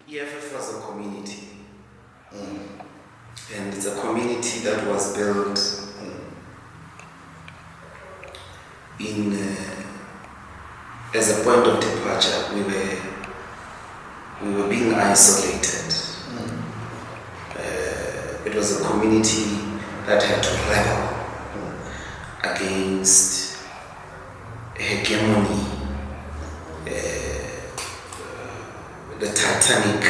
EFF was a community, and it's a community that was built in as a point of departure. We were being isolated. It was a community that had to rebel against hegemony, the titanic,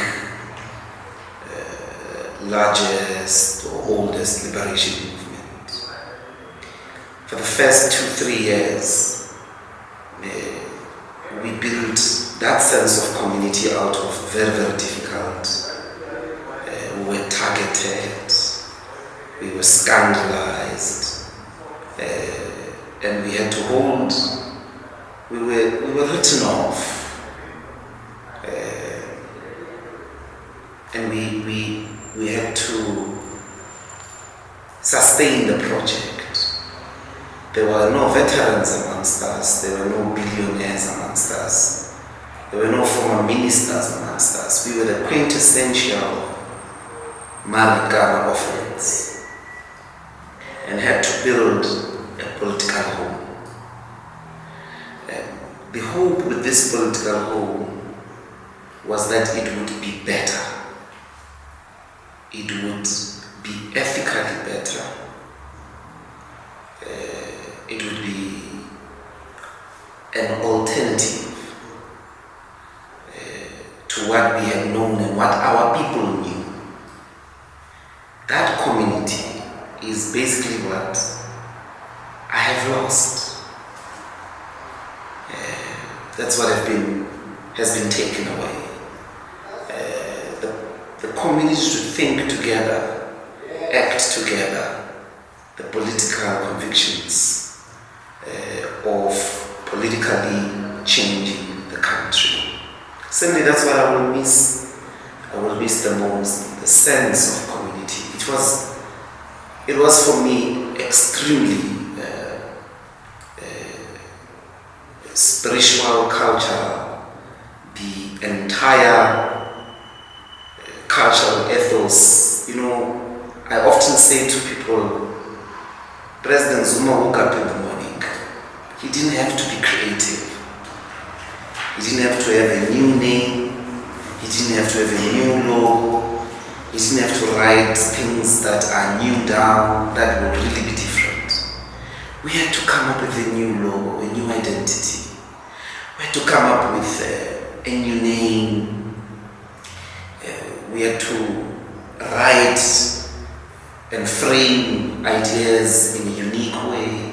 largest or oldest liberation movement. For the first 2-3 years, we built that sense of community out of very, very difficult. We were targeted, we were scandalized, and we had to hold, we were written off. And we had to sustain the project. There were no veterans amongst us, there were no billionaires amongst us, there were no former ministers amongst us. We were the quintessential Marikana orphans and had to build a political home. The hope with this political home was that it would be better. It would be ethically better. It would be an alternative to what we had known and what our people knew. That community is basically what I have lost. That's what has been taken away. The community should think together, act together, the political convictions of politically changing the country. Certainly that's what I will miss. I will miss the most, the sense of community. It was for me extremely spiritual, cultural, the entire cultural ethos. I often say to people, President Zuma woke up in the morning. He didn't have to be creative. He didn't have to have a new name. He didn't have to have a new logo. He didn't have to write things that are new down, that would really be different. We had to come up with a new logo, a new identity. We had to come up with a new name. We had to write and frame ideas in a unique way.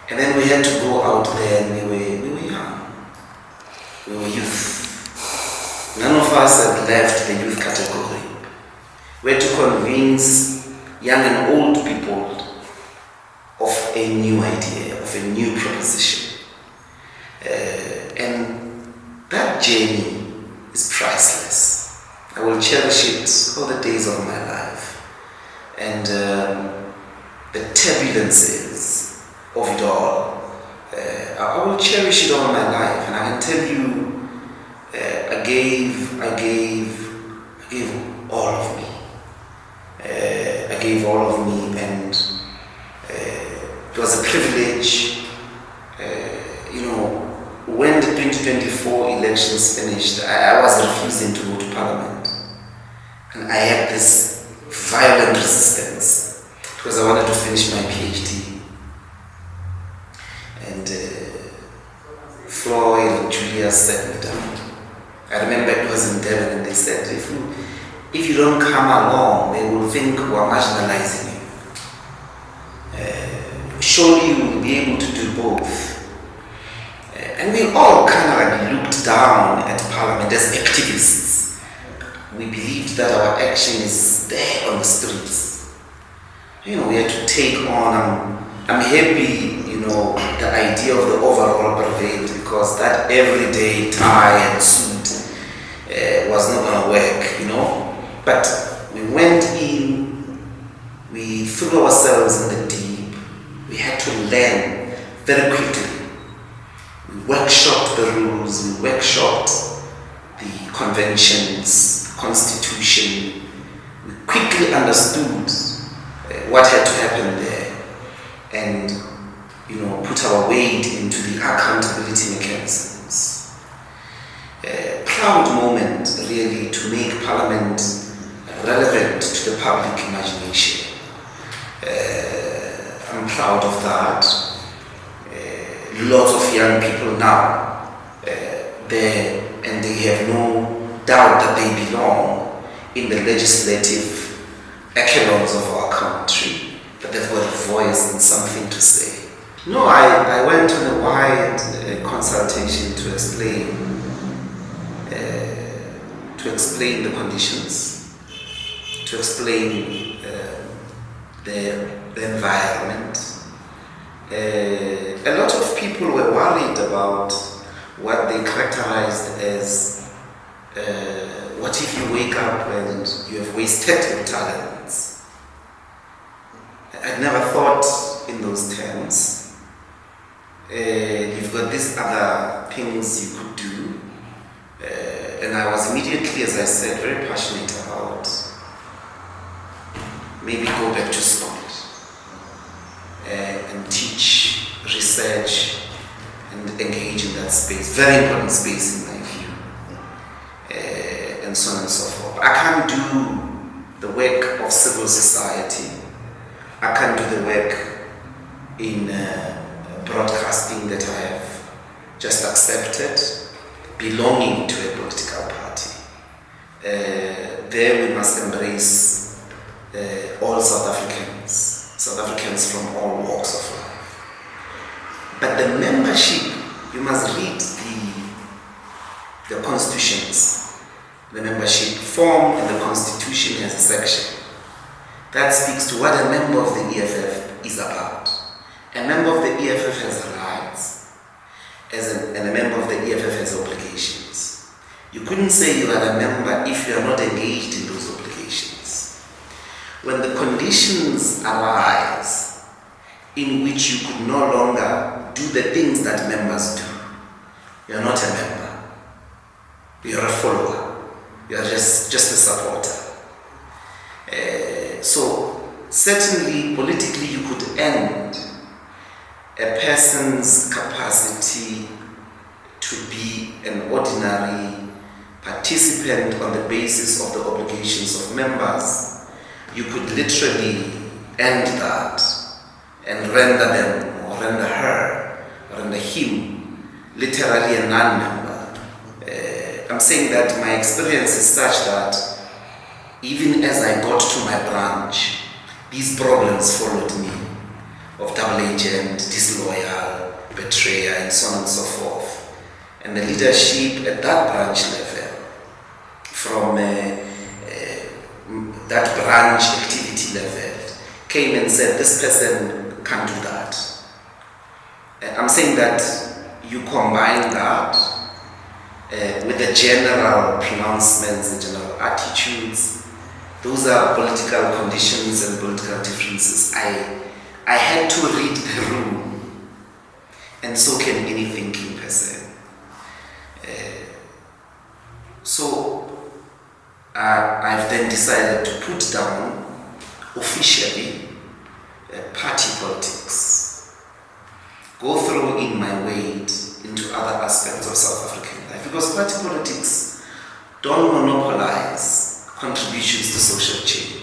And then we had to go out there, and we were young. We were youth. None of us had left the youth category. We had to convince young and old people of a new idea, of a new proposition. And that journey is priceless. I will cherish it all the days of my life. And the turbulences of it all, I will cherish it all my life. And I can tell you, I gave all of me. I gave all of me, and it was a privilege. When the 2024 elections finished, I was refusing to go to Parliament. And I had this violent resistance because I wanted to finish my PhD. And Floyd and Julia sat me down. I remember it was in Devon, and they said, if you don't come along, they will think we're marginalizing you. Surely you will be able to do both. And we all kind of looked down at Parliament as activists. We believed that our action is there on the streets. We had to take on, I'm happy, the idea of the overall parade, because that everyday tie and suit was not going to work, But we went in, we threw ourselves in the deep. We had to learn very quickly. We workshopped the rules, we workshopped the conventions, constitution. We quickly understood what had to happen there, and put our weight into the accountability mechanisms. A proud moment, really, to make Parliament relevant to the public imagination. I'm proud of that. Lots of young people now there, and they have no doubt that they belong in the legislative echelons of our country, that they've got a voice and something to say. No, I went on a wide consultation to explain the conditions, to explain the environment. A lot of people were worried about what they characterized as what if you wake up and you have wasted your talents. I'd never thought in those terms. You've got these other things you could do, and I was immediately, as I said, very passionate about maybe go back to school and teach, research, and engage in that space. Very important space in my view, and so on and so forth. I can't do the work of civil society. I can't do the work in broadcasting that I have just accepted, belonging to a political party. There we must embrace all South Africans from all walks of life. But the membership, you must read the constitutions. The membership form in the constitution has a section that speaks to what a member of the EFF is about. A member of the EFF has rights, and a member of the EFF has obligations. You couldn't say you are a member if you are not engaged in those obligations. When the conditions arise in which you could no longer do the things that members do, you are not a member. You are a follower. You are just a supporter. So certainly politically you could end a person's capacity to be an ordinary participant on the basis of the obligations of members. You could literally end that and render them, or render her, or render him, literally a non-member. I'm saying that my experience is such that even as I got to my branch, these problems followed me, of double agent, disloyal, betrayer, and so on and so forth. And the leadership at that branch level, from that branch activity level, came and said, this person can't do that. I'm saying that you combine that with the general pronouncements, the general attitudes. Those are political conditions and political differences. I had to read the room, and so can any thinking person. So I've then decided to put down officially party politics, go through in my weight into other aspects of South African life, because party politics don't monopolize contributions to social change.